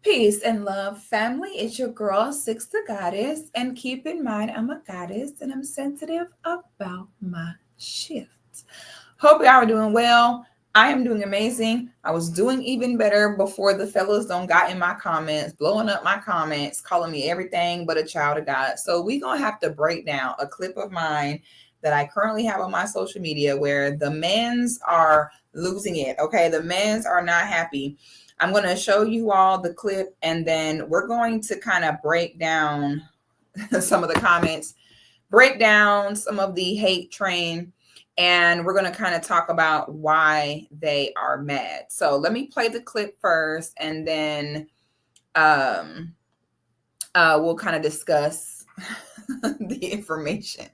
Peace and love, family. It's your girl, Sixthegoddis. And keep in mind, I'm a goddess and I'm sensitive about my shift. Hope y'all are doing well. I am doing amazing. I was doing even better before the fellas don't got in my comments, blowing up my comments, calling me everything but a child of God. So we gonna have to break down a clip of mine that I currently have on my social media where the men's are losing it. Okay, the men's are not happy. I'm going to show you all the clip and then we're going to kind of break down some of the comments, break down some of the hate train, and we're going to kind of talk about why they are mad. So let me play the clip first and then we'll kind of discuss the information.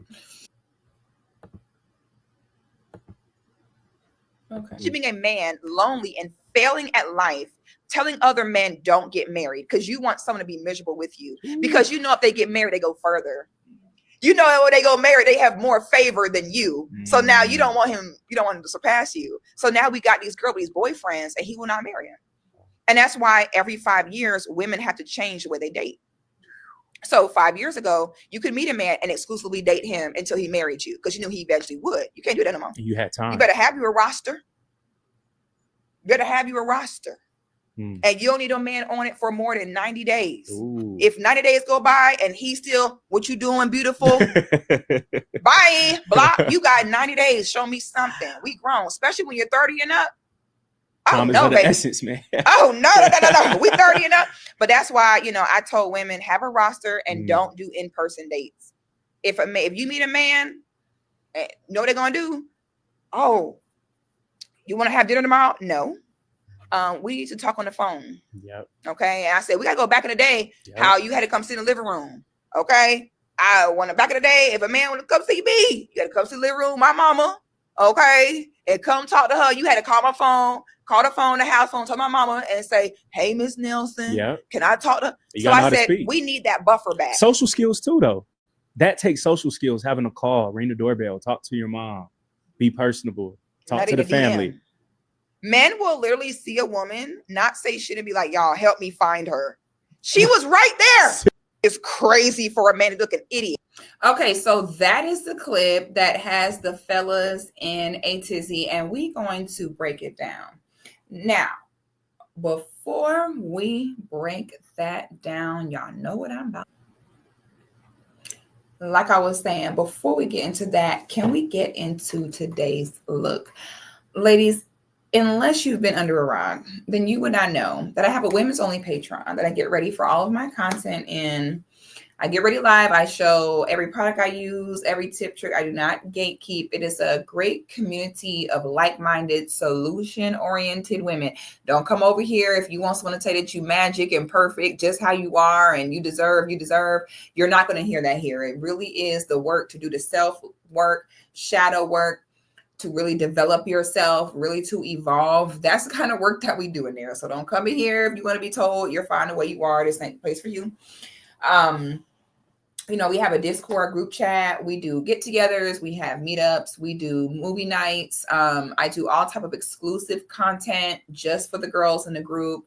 Okay. You being a man, lonely and failing at life, telling other men don't get married because you want someone to be miserable with you. Because you know if they get married, they go further. You know when they go married, they have more favor than you. So now you don't want him to surpass you. So now we got these girls, these boyfriends, and he will not marry him. And that's why every 5 years, women have to change the way they date. So 5 years ago, you could meet a man and exclusively date him until he married you because you knew he eventually would. You can't do that anymore. You had time. You better have your roster. And you don't need a man on it for more than 90 days. Ooh. If 90 days go by and he's still, what you doing, beautiful? Bye. Block. You got 90 days. Show me something. We grown, especially when you're 30 and up. Time is of the essence, man. Oh, no. We 30 and up. But that's why, I told women, have a roster and don't do in-person dates. If you meet a man, know what they're going to do? Oh, you want to have dinner tomorrow? No. We need to talk on the phone. Yep. Okay. And I said, we got to go back in the day, how you had to come sit in the living room. Okay. Back in the day, if a man wanted to come see me, you had to come sit in the living room, my mama. Okay. And come talk to her. You had to call the phone, the house phone, tell my mama and say, hey, Miss Nelson, can I talk to her? So I said, we need that buffer back. Social skills too, though. That takes social skills, having a call, ring the doorbell, talk to your mom, be personable, talk to the family. DM. Men will literally see a woman, not say shit and be like, y'all help me find her. She was right there. It's crazy for a man to look an idiot. Okay, so that is the clip that has the fellas in a tizzy, and we're going to break it down. Now, before we break that down, y'all know what I'm about. Like I was saying, before we get into that, can we get into today's look? Ladies, unless you've been under a rock, then you would not know that I have a women's only Patreon that I get ready for all of my content in. I get ready live. I show every product I use, every tip trick. I do not gatekeep. It is a great community of like-minded, solution-oriented women. Don't come over here if you want someone to tell you that you magic and perfect, just how you are, and you deserve. You're not going to hear that here. It really is the work to do the self-work, shadow work, to really develop yourself, really to evolve. That's the kind of work that we do in there. So don't come in here if you want to be told you're fine the way you are. This ain't the place for you. We have a Discord group chat. We do get-togethers. We have meetups. We do movie nights. I do all type of exclusive content just for the girls in the group.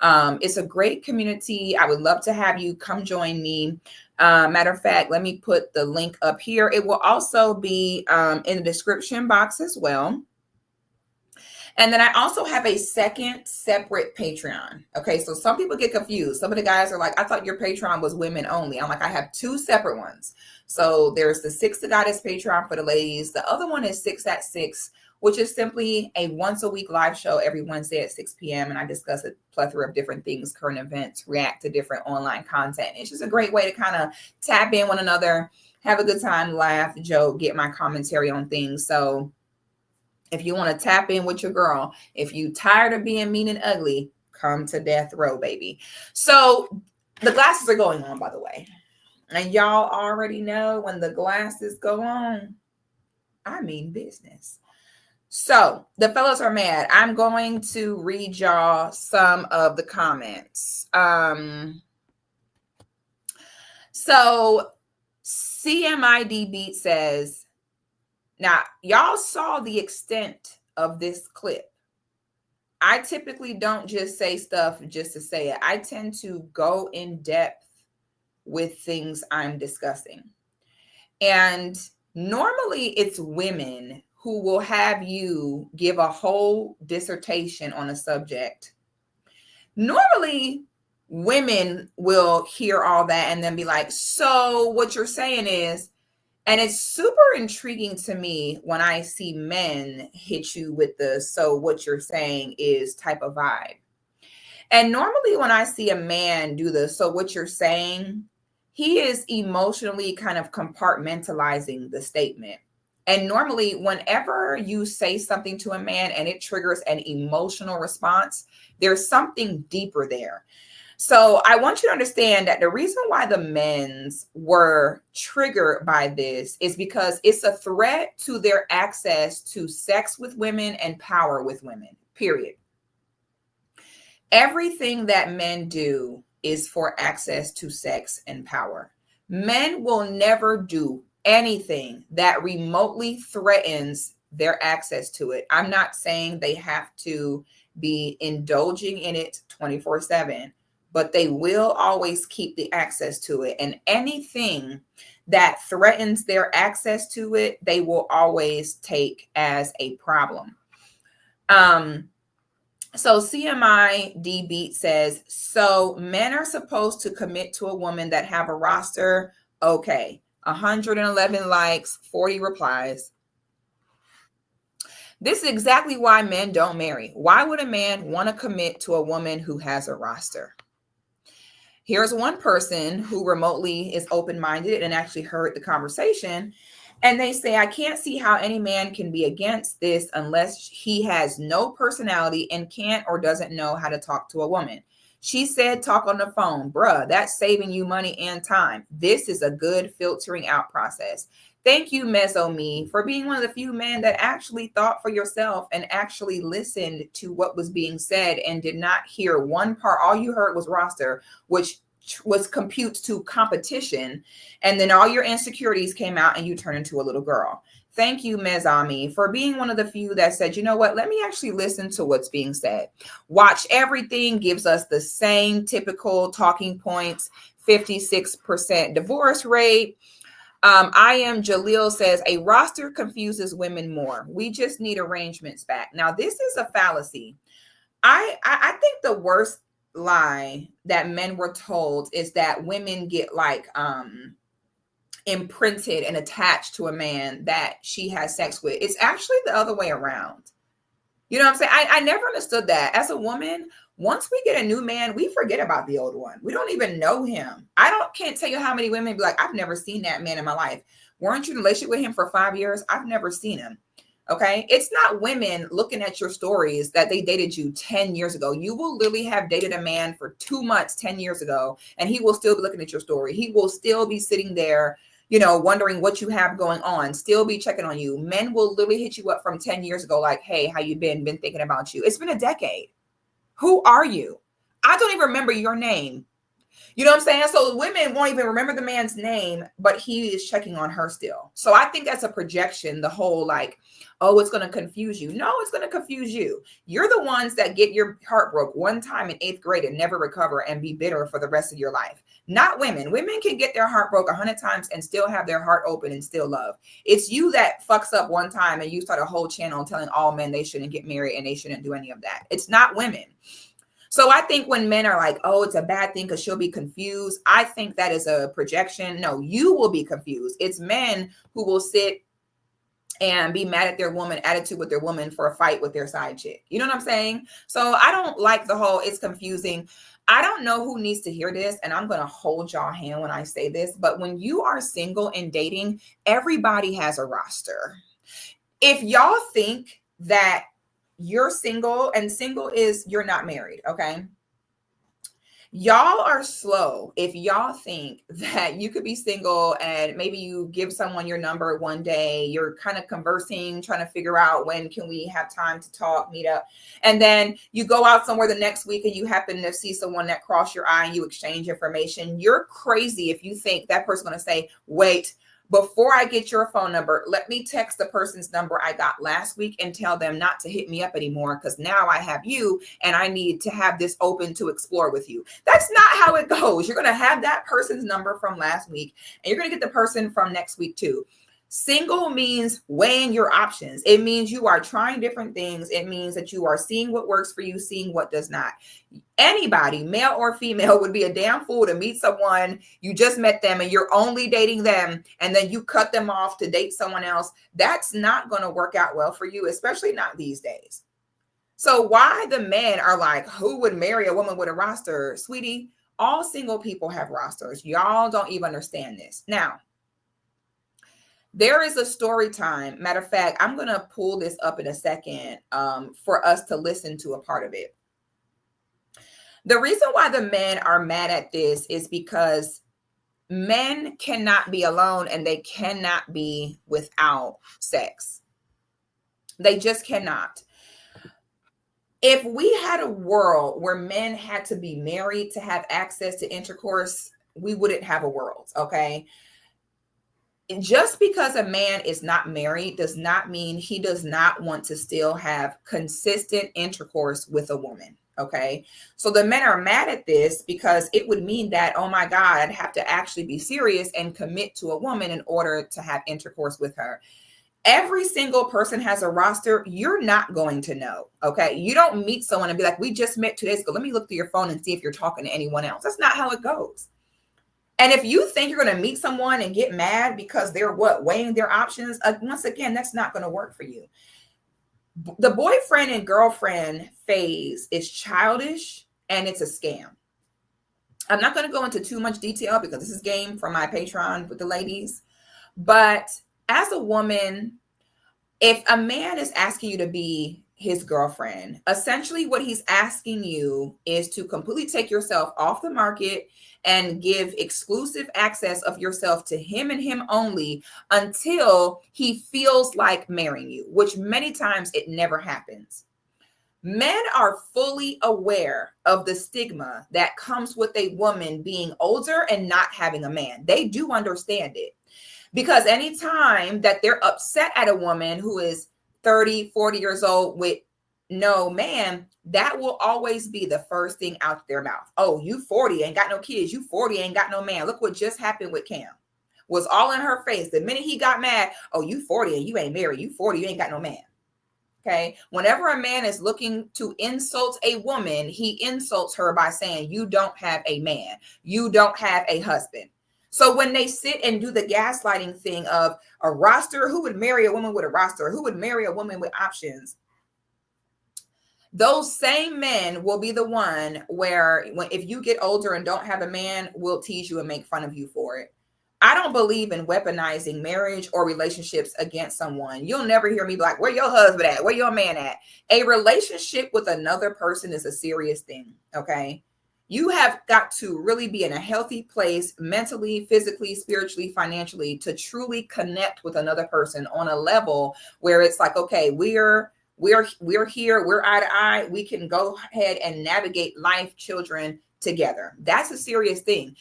It's a great community. I would love to have you come join me. Matter of fact, let me put the link up here. It will also be in the description box as well. And then I also have a second separate Patreon. Okay, so some people get confused. Some of the guys are like, I thought your Patreon was women only. I'm like, I have two separate ones. So there's the Sixthegoddis Patreon for the ladies. The other one is 6 at 6, which is simply a once a week live show every Wednesday at 6 p.m. And I discuss a plethora of different things, current events, react to different online content. It's just a great way to kind of tap in one another, have a good time, laugh, joke, get my commentary on things. So if you want to tap in with your girl, if you tired of being mean and ugly, come to death row, baby. So the glasses are going on, by the way. And y'all already know when the glasses go on, I mean business. So the fellas are mad. I'm going to read y'all some of the comments. So CMID Beat says, now, y'all saw the extent of this clip. I typically don't just say stuff just to say it. I tend to go in depth with things I'm discussing. And normally it's women who will have you give a whole dissertation on a subject. Normally, women will hear all that and then be like, so what you're saying is, and it's super intriguing to me when I see men hit you with the so what you're saying is type of vibe. And normally when I see a man do the so what you're saying, he is emotionally kind of compartmentalizing the statement. And normally whenever you say something to a man and it triggers an emotional response, there's something deeper there. So I want you to understand that the reason why the men's were triggered by this is because it's a threat to their access to sex with women and power with women, period. Everything that men do is for access to sex and power. Men will never do anything that remotely threatens their access to it. I'm not saying they have to be indulging in it 24/7. But they will always keep the access to it. And anything that threatens their access to it, they will always take as a problem. So CMI D Beat says, so men are supposed to commit to a woman that have a roster. Okay. 111 likes, 40 replies. This is exactly why men don't marry. Why would a man want to commit to a woman who has a roster? Here's one person who remotely is open-minded and actually heard the conversation. And they say, I can't see how any man can be against this unless he has no personality and can't or doesn't know how to talk to a woman. She said, talk on the phone. Bruh, that's saving you money and time. This is a good filtering out process. Thank you, Mezzo-Me, for being one of the few men that actually thought for yourself and actually listened to what was being said and did not hear one part. All you heard was roster, which was compute to competition. And then all your insecurities came out and you turned into a little girl. Thank you, Mezzo-Me, for being one of the few that said, you know what, let me actually listen to what's being said. Watch Everything gives us the same typical talking points, 56% divorce rate. I am Jaleel says a roster confuses women more. We just need arrangements back. Now, this is a fallacy. I think the worst lie that men were told is that women get like imprinted and attached to a man that she has sex with. It's actually the other way around. You know what I'm saying? I never understood that. As a woman, once we get a new man, we forget about the old one. We don't even know him. Can't tell you how many women be like, I've never seen that man in my life. Weren't you in a relationship with him for 5 years? I've never seen him. Okay. It's not women looking at your stories that they dated you 10 years ago. You will literally have dated a man for 2 months 10 years ago, and he will still be looking at your story. He will still be sitting there, wondering what you have going on, still be checking on you. Men will literally hit you up from 10 years ago, like, hey, how you been? Been thinking about you. It's been a decade. Who are you? I don't even remember your name. You know what I'm saying? So women won't even remember the man's name, but he is checking on her still. So I think that's a projection, the whole like, oh, it's going to confuse you. No, it's going to confuse you. You're the ones that get your heart broke one time in 8th grade and never recover and be bitter for the rest of your life. Not women. Women can get their heart broke 100 times and still have their heart open and still love. It's you that fucks up one time and you start a whole channel telling all men they shouldn't get married and they shouldn't do any of that. It's not women. So I think when men are like, oh, it's a bad thing because she'll be confused, I think that is a projection. No, you will be confused. It's men who will sit and be mad at their woman, attitude with their woman for a fight with their side chick. You know what I'm saying? So I don't like the whole it's confusing. I don't know who needs to hear this, and I'm going to hold y'all hand when I say this, but when you are single and dating, everybody has a roster. If y'all think that you're single, and single is you're not married, okay? Y'all are slow if y'all think that you could be single and maybe you give someone your number one day, you're kind of conversing, trying to figure out when can we have time to talk, meet up, and then you go out somewhere the next week and you happen to see someone that crossed your eye and you exchange information. You're crazy if you think that person's going to say, wait, before I get your phone number, let me text the person's number I got last week and tell them not to hit me up anymore, because now I have you and I need to have this open to explore with you. That's not how it goes. You're going to have that person's number from last week and you're going to get the person from next week too. Single means weighing your options. It means you are trying different things. It means that you are seeing what works for you, seeing what does not. Anybody, male or female, would be a damn fool to meet someone, you just met them and you're only dating them, and then you cut them off to date someone else. That's not going to work out well for you, especially not these days. So why the men are like, who would marry a woman with a roster? Sweetie, all single people have rosters. Y'all don't even understand this. Now, there is a story time. Matter of fact, I'm going to pull this up in a second for us to listen to a part of it. The reason why the men are mad at this is because men cannot be alone and they cannot be without sex. They just cannot. If we had a world where men had to be married to have access to intercourse, we wouldn't have a world, okay? Just because a man is not married does not mean he does not want to still have consistent intercourse with a woman. Okay. So the men are mad at this because it would mean that, oh my God, I'd have to actually be serious and commit to a woman in order to have intercourse with her. Every single person has a roster. You're not going to know. Okay. You don't meet someone and be like, we just met 2 days ago. Let me look through your phone and see if you're talking to anyone else. That's not how it goes. And if you think you're going to meet someone and get mad because they're weighing their options, once again, that's not going to work for you. The boyfriend and girlfriend phase is childish and it's a scam. I'm not going to go into too much detail because this is game for my Patreon with the ladies. But as a woman, if a man is asking you to be his girlfriend, essentially what he's asking you is to completely take yourself off the market and give exclusive access of yourself to him and him only until he feels like marrying you, which many times it never happens. Men are fully aware of the stigma that comes with a woman being older and not having a man. They do understand it, because anytime that they're upset at a woman who is 30, 40 years old with no man, that will always be the first thing out their mouth. Oh, you 40, ain't got no kids. You 40, ain't got no man. Look what just happened with Cam. Was all in her face. The minute he got mad, oh, you 40 and you ain't married. You 40, you ain't got no man. Okay. Whenever a man is looking to insult a woman, he insults her by saying, you don't have a man. You don't have a husband. So when they sit and do the gaslighting thing of a roster, who would marry a woman with a roster? Who would marry a woman with options? Those same men will be the one where if you get older and don't have a man, will tease you and make fun of you for it. I don't believe in weaponizing marriage or relationships against someone. You'll never hear me be like, where your husband at? Where your man at? A relationship with another person is a serious thing, okay? You have got to really be in a healthy place mentally, physically, spiritually, financially to truly connect with another person on a level where it's like, okay, we're here, we're eye to eye. We can go ahead and navigate life, children together. That's a serious thing.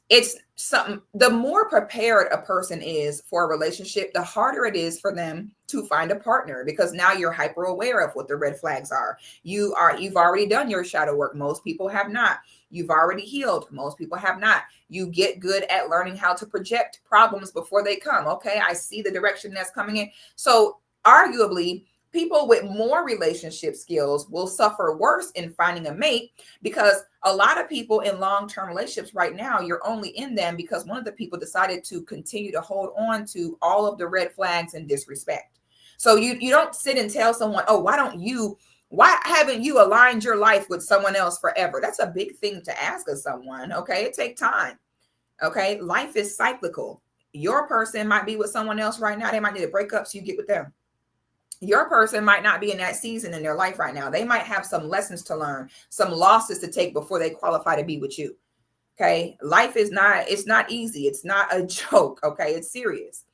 It's something, the more prepared a person is for a relationship, the harder it is for them to find a partner, because now you're hyper aware of what the red flags are. You've already done your shadow work. Most people have not. You've already healed. Most people have not. You get good at learning how to project problems before they come. Okay, I see the direction that's coming in. So arguably, people with more relationship skills will suffer worse in finding a mate, because a lot of people in long-term relationships right now, you're only in them because one of the people decided to continue to hold on to all of the red flags and disrespect. So you don't sit and tell someone, oh, why haven't you aligned your life with someone else forever? That's a big thing to ask of someone. Okay. It takes time. Okay. Life is cyclical. Your person might be with someone else right now. They might need a breakup, so you get with them. Your person might not be in that season in their life right now. They might have some lessons to learn, some losses to take before they qualify to be with you. Okay. Life is it's not easy. It's not a joke. Okay. It's serious.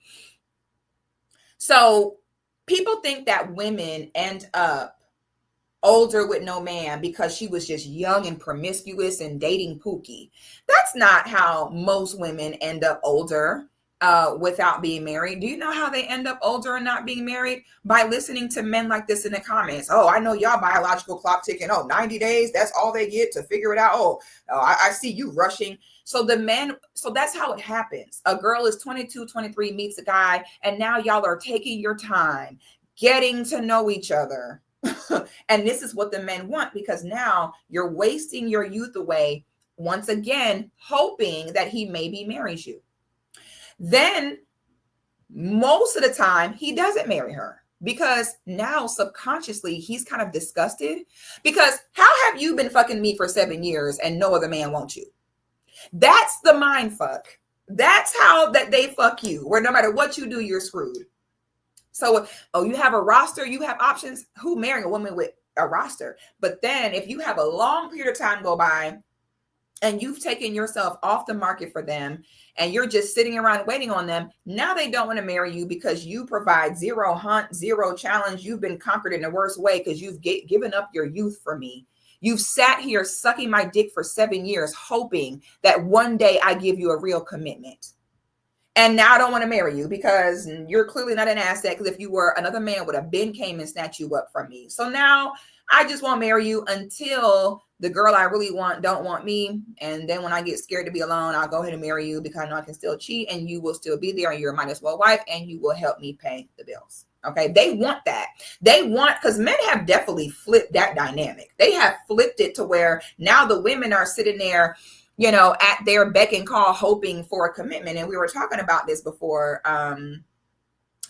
So people think that women end up older with no man because she was just young and promiscuous and dating Pookie. That's not how most women end up older. without being married. Do you know how they end up older and not being married? By listening to men like this in the comments. Oh, I know y'all biological clock ticking. Oh, 90 days, that's all they get to figure it out. I see you rushing. So that's how it happens. A girl is 22, 23, meets a guy, and now y'all are taking your time, getting to know each other. And this is what the men want, because now you're wasting your youth away, once again, hoping that he maybe marries you. Then most of the time he doesn't marry her, because now subconsciously he's kind of disgusted, because how have you been fucking me for 7 years and no other man wants you? That's the mind fuck. That's how that they fuck you, where no matter what you do, you're screwed. So, you have a roster, you have options. Who marrying a woman with a roster? But then if you have a long period of time go by and you've taken yourself off the market for them and you're just sitting around waiting on them, now they don't want to marry you because you provide zero hunt, zero challenge. You've been conquered in the worst way because you've given up your youth for me. You've sat here sucking my dick for 7 years, hoping that one day I give you a real commitment. And now I don't want to marry you because you're clearly not an asset. Because if you were, another man would have been came and snatched you up from me. So now I just won't marry you until the girl I really want don't want me. And then when I get scared to be alone, I'll go ahead and marry you because I know I can still cheat and you will still be there and you're a minus well wife and you will help me pay the bills. Okay. They want that. They want, because men have definitely flipped that dynamic. They have flipped it to where now the women are sitting there, at their beck and call, hoping for a commitment. And we were talking about this before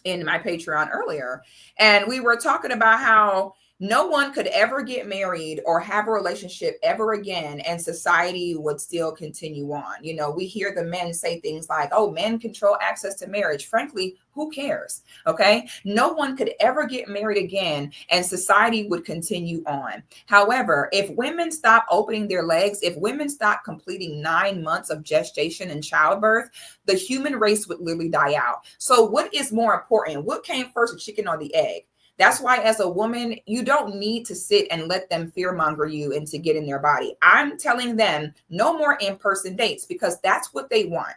in my Patreon earlier. And we were talking about how no one could ever get married or have a relationship ever again, and society would still continue on. We hear the men say things like, oh, men control access to marriage. Frankly, who cares? Okay. No one could ever get married again and society would continue on. However, if women stop opening their legs, if women stop completing 9 months of gestation and childbirth, the human race would literally die out. So what is more important? What came first, the chicken or the egg? That's why as a woman, you don't need to sit and let them fearmonger you into getting their body. I'm telling them no more in-person dates because that's what they want.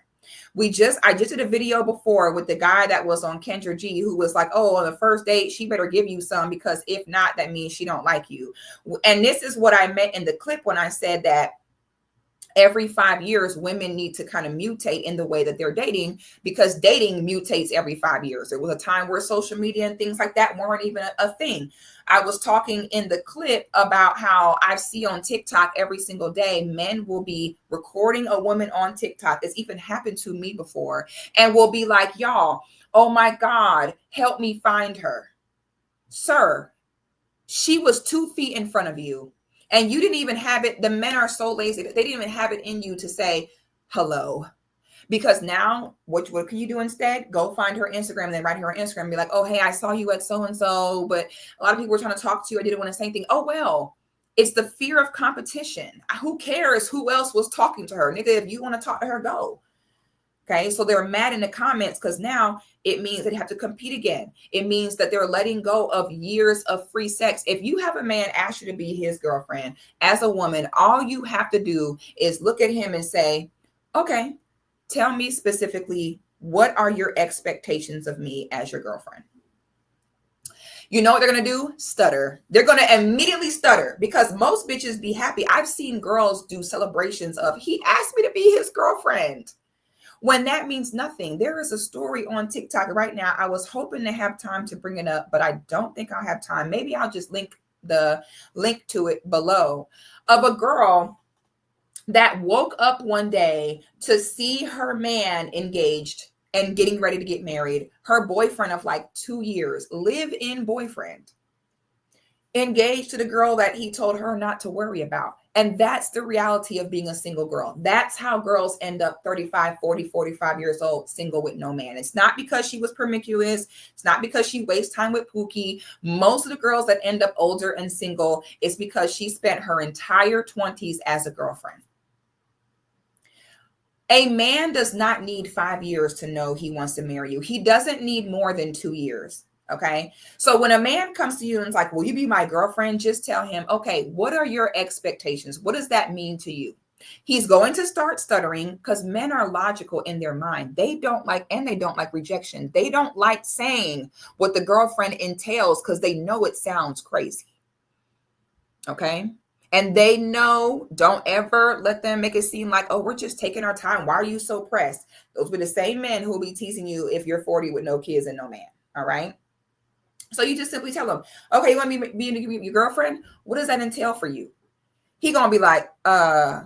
I just did a video before with the guy that was on Kendra G, who was like, oh, on the first date, she better give you some because if not, that means she don't like you. And this is what I meant in the clip when I said that every 5 years, women need to kind of mutate in the way that they're dating, because dating mutates every 5 years. There was a time where social media and things like that weren't even a thing. I was talking in the clip about how I see on TikTok every single day, men will be recording a woman on TikTok. It's even happened to me before, and will be like, y'all, oh my God, help me find her. Sir, she was 2 feet in front of you. And you didn't even have it. The men are so lazy that they didn't even have it in you to say hello. Because now what can you do instead? Go find her Instagram and then write her on Instagram and be like, oh, hey, I saw you at so-and-so, but a lot of people were trying to talk to you. I didn't want to say anything. Oh, well, it's the fear of competition. Who cares who else was talking to her? Nigga, if you want to talk to her, go. Okay, so they're mad in the comments because now it means they have to compete again. It means that they're letting go of years of free sex. If you have a man ask you to be his girlfriend, as a woman, all you have to do is look at him and say, okay, tell me specifically, what are your expectations of me as your girlfriend? You know what they're going to do? Stutter. They're going to immediately stutter because most bitches be happy. I've seen girls do celebrations of, he asked me to be his girlfriend, when that means nothing. There is a story on TikTok right now. I was hoping to have time to bring it up, but I don't think I'll have time. Maybe I'll just link to it below, of a girl that woke up one day to see her man engaged and getting ready to get married. Her boyfriend of like 2 years, live-in boyfriend, engaged to the girl that he told her not to worry about. And that's the reality of being a single girl. That's how girls end up 35, 40, 45 years old, single with no man. It's not because she was promiscuous. It's not because she wastes time with Pookie. Most of the girls that end up older and single is because she spent her entire 20s as a girlfriend. A man does not need 5 years to know he wants to marry you. He doesn't need more than 2 years. Okay. So when a man comes to you and is like, will you be my girlfriend? Just tell him, okay, what are your expectations? What does that mean to you? He's going to start stuttering because men are logical in their mind. They don't like rejection. They don't like saying what the girlfriend entails because they know it sounds crazy. Okay. And they know, don't ever let them make it seem like, oh, we're just taking our time. Why are you so pressed? Those were the same men who will be teasing you if you're 40 with no kids and no man. All right. So you just simply tell them, okay, you want me to be your girlfriend? What does that entail for you? He gonna be like, I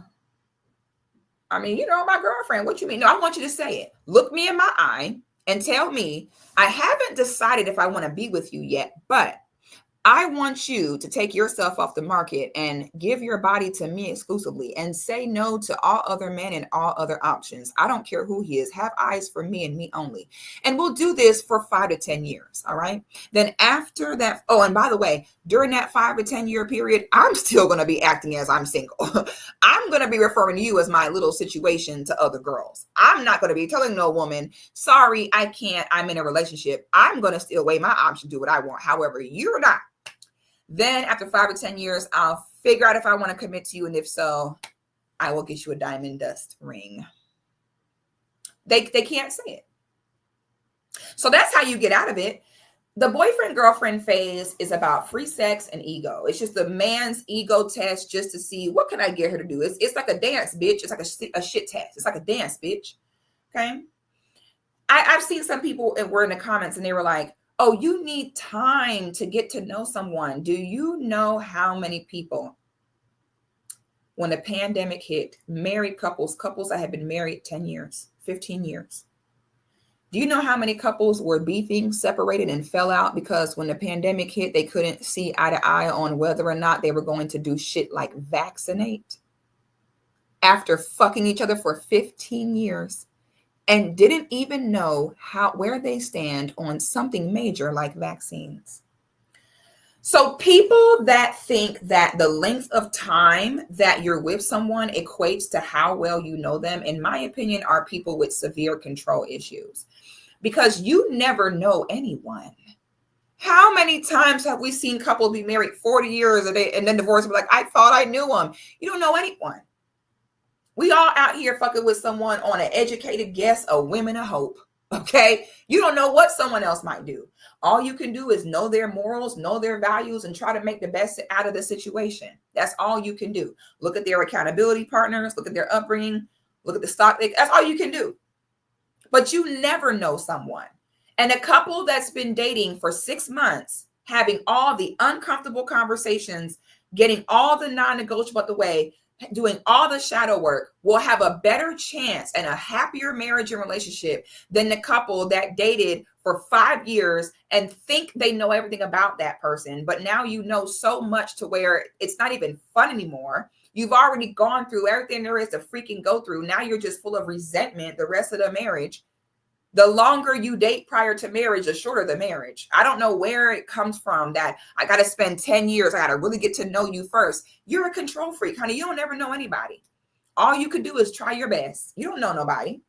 mean, my girlfriend, what you mean? No, I want you to say it. Look me in my eye and tell me, I haven't decided if I want to be with you yet, but I want you to take yourself off the market and give your body to me exclusively and say no to all other men and all other options. I don't care who he is. Have eyes for me and me only. And we'll do this for 5 to 10 years. All right. Then after that, oh, and by the way, during that 5 to 10 year period, I'm still going to be acting as I'm single. I'm going to be referring to you as my little situation to other girls. I'm not going to be telling no woman, sorry, I can't. I'm in a relationship. I'm going to still weigh my option, do what I want. However, you're not. Then after 5 to 10 years, I'll figure out if I want to commit to you. And if so, I will get you a diamond dust ring. They can't say it. So that's how you get out of it. The boyfriend girlfriend phase is about free sex and ego. It's just the man's ego test just to see what can I get her to do. It's like a dance, bitch. It's like a shit test. It's like a dance, bitch. Okay. I've seen some people were in the comments and they were like, oh, you need time to get to know someone. Do you know how many people, when the pandemic hit, married couples that have been married 10 years, 15 years? Do you know how many couples were beefing, separated, and fell out because when the pandemic hit, they couldn't see eye to eye on whether or not they were going to do shit like vaccinate after fucking each other for 15 years? And didn't even know where they stand on something major like vaccines. So people that think that the length of time that you're with someone equates to how well you know them, in my opinion, are people with severe control issues, because you never know anyone. How many times have we seen couples be married 40 years and then divorce and be like, I thought I knew him. You don't know anyone. We all out here fucking with someone on an educated guess of women of hope. Okay. You don't know what someone else might do. All you can do is know their morals, know their values, and try to make the best out of the situation. That's all you can do. Look at their accountability partners, look at their upbringing, look at the stock. That's all you can do. But you never know someone. And a couple that's been dating for 6 months, having all the uncomfortable conversations, getting all the non-negotiable out the way, doing all the shadow work, will have a better chance and a happier marriage and relationship than the couple that dated for 5 years and think they know everything about that person. But now you know so much to where it's not even fun anymore. You've already gone through everything there is to freaking go through. Now you're just full of resentment the rest of the marriage. The longer you date prior to marriage, the shorter the marriage. I don't know where it comes from that I got to spend 10 years. I got to really get to know you first. You're a control freak, honey. You don't ever know anybody. All you can do is try your best. You don't know nobody.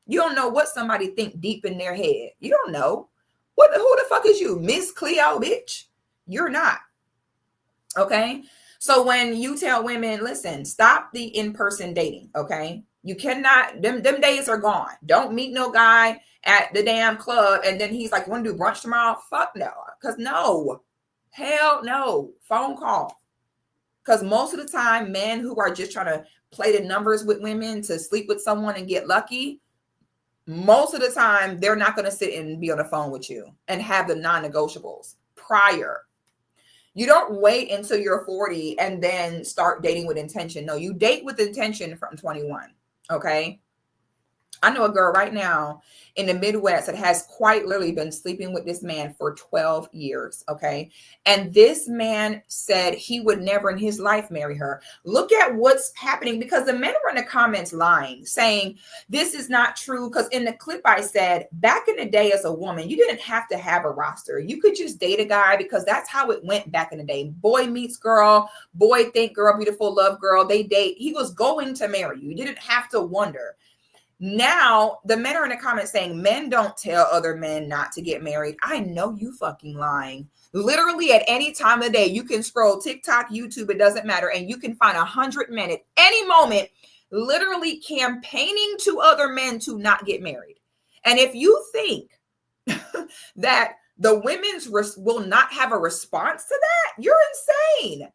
You don't know what somebody think deep in their head. You don't know. Who the fuck is you? Miss Cleo, bitch? You're not. Okay? So when you tell women, listen, stop the in-person dating, okay? You cannot, them days are gone. Don't meet no guy at the damn club and then he's like, you want to do brunch tomorrow? Fuck no. Because no. Hell no. Phone call. Because most of the time, men who are just trying to play the numbers with women to sleep with someone and get lucky, most of the time, they're not going to sit and be on the phone with you and have the non-negotiables prior. You don't wait until you're 40 and then start dating with intention. No, you date with intention from 21. Okay. I know a girl right now in the Midwest that has quite literally been sleeping with this man for 12 years. Okay. And this man said he would never in his life marry her. Look at what's happening, because the men were in the comments lying, saying this is not true. Because in the clip I said, back in the day as a woman, you didn't have to have a roster. You could just date a guy because that's how it went back in the day. Boy meets girl, boy think girl, beautiful, love girl. They date. He was going to marry you. You didn't have to wonder. Now the men are in the comments saying men don't tell other men not to get married. I know you fucking lying. Literally at any time of the day, you can scroll TikTok, YouTube, it doesn't matter. And you can find 100 men at any moment literally campaigning to other men to not get married. And if you think that the women's will not have a response to that, you're insane.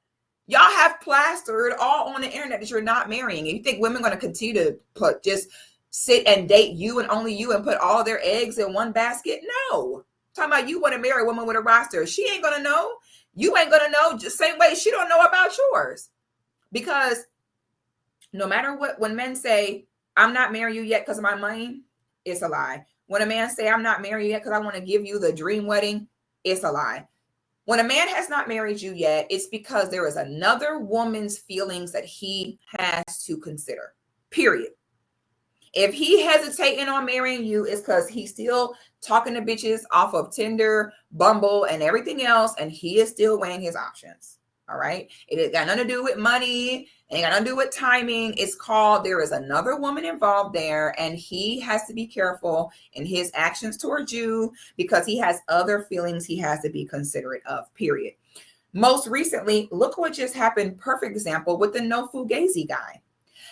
Y'all have plastered all on the internet that you're not marrying. And you think women are going to continue to just sit and date you and only you and put all their eggs in one basket? No. Talking about you want to marry a woman with a roster. She ain't going to know. You ain't going to know. Just same way she don't know about yours. Because no matter what, when men say, I'm not marrying you yet because of my money, it's a lie. When a man say, I'm not married yet because I want to give you the dream wedding, it's a lie. When a man has not married you yet, it's because there is another woman's feelings that he has to consider, period. If he hesitating on marrying you, it's because he's still talking to bitches off of Tinder, Bumble, and everything else, and he is still weighing his options. All right. It ain't got nothing to do with money. It ain't got nothing to do with timing. It's called there is another woman involved there, and he has to be careful in his actions towards you because he has other feelings he has to be considerate of, period. Most recently, look what just happened. Perfect example with the no fugazi guy.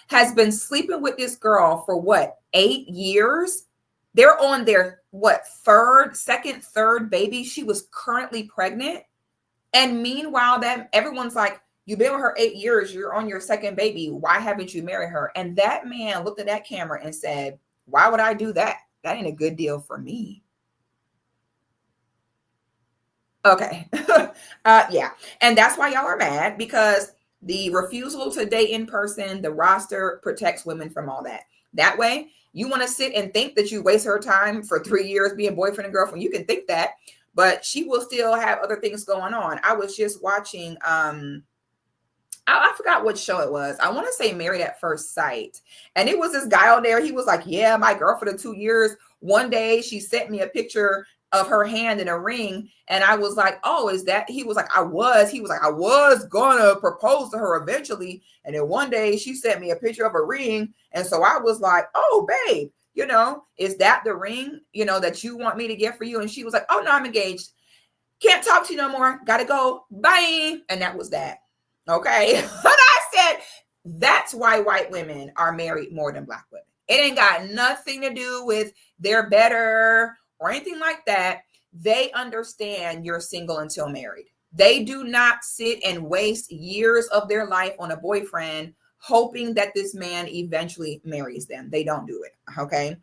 Has been sleeping with this girl for what, 8 years? They're on their second, third baby. She was currently pregnant. And meanwhile, that everyone's like, you've been with her 8 years. You're on your second baby. Why haven't you married her? And that man looked at that camera and said, why would I do that? That ain't a good deal for me. Okay. Yeah. And that's why y'all are mad, because the refusal to date in person, the roster protects women from all that. That way, you want to sit and think that you waste her time for 3 years being boyfriend and girlfriend. You can think that, but she will still have other things going on. I was just watching, I forgot what show it was. I want to say Married at First Sight. And it was this guy on there. He was like, yeah, my girlfriend of 2 years. One day she sent me a picture of her hand in a ring. And I was like, oh, is that? He was like, I was gonna propose to her eventually. And then one day she sent me a picture of a ring. And so I was like, oh, babe, is that the ring, that you want me to get for you? And she was like, oh, no, I'm engaged. Can't talk to you no more. Gotta go. Bye. And that was that. Okay. But I said, that's why white women are married more than black women. It ain't got nothing to do with they're better or anything like that. They understand you're single until married. They do not sit and waste years of their life on a boyfriend hoping that this man eventually marries them. They don't do it. Okay.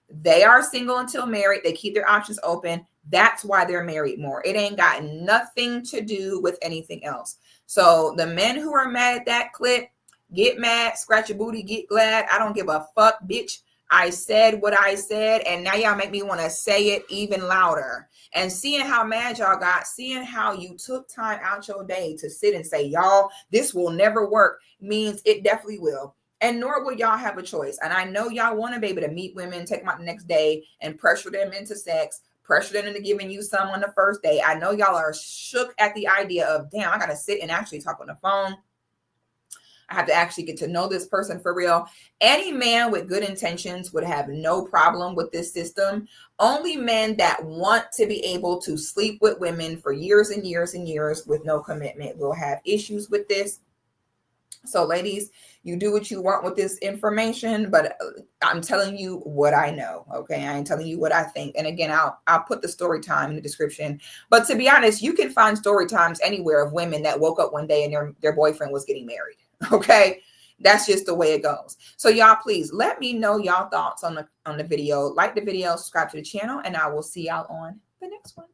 They are single until married. They keep their options open. That's why they're married more. It ain't got nothing to do with anything else. So the men who are mad at that clip, get mad, scratch your booty, get glad. I don't give a fuck, bitch. I said what I said, and now y'all make me want to say it even louder. And seeing how mad y'all got, seeing how you took time out your day to sit and say, y'all, this will never work, means it definitely will. And nor will y'all have a choice. And I know y'all want to be able to meet women, take them out the next day and pressure them into sex, pressure them into giving you some on the first day. I know y'all are shook at the idea of, damn, I got to sit and actually talk on the phone. I have to actually get to know this person for real. Any man with good intentions would have no problem with this system. Only men that want to be able to sleep with women for years and years and years with no commitment will have issues with this. So ladies, you do what you want with this information, but I'm telling you what I know. Okay. I ain't telling you what I think. And again, I'll put the story time in the description, but to be honest, you can find story times anywhere of women that woke up one day and their boyfriend was getting married. Okay. That's just the way it goes. So y'all, please let me know y'all thoughts on the video. Like the video, subscribe to the channel, and I will see y'all on the next one.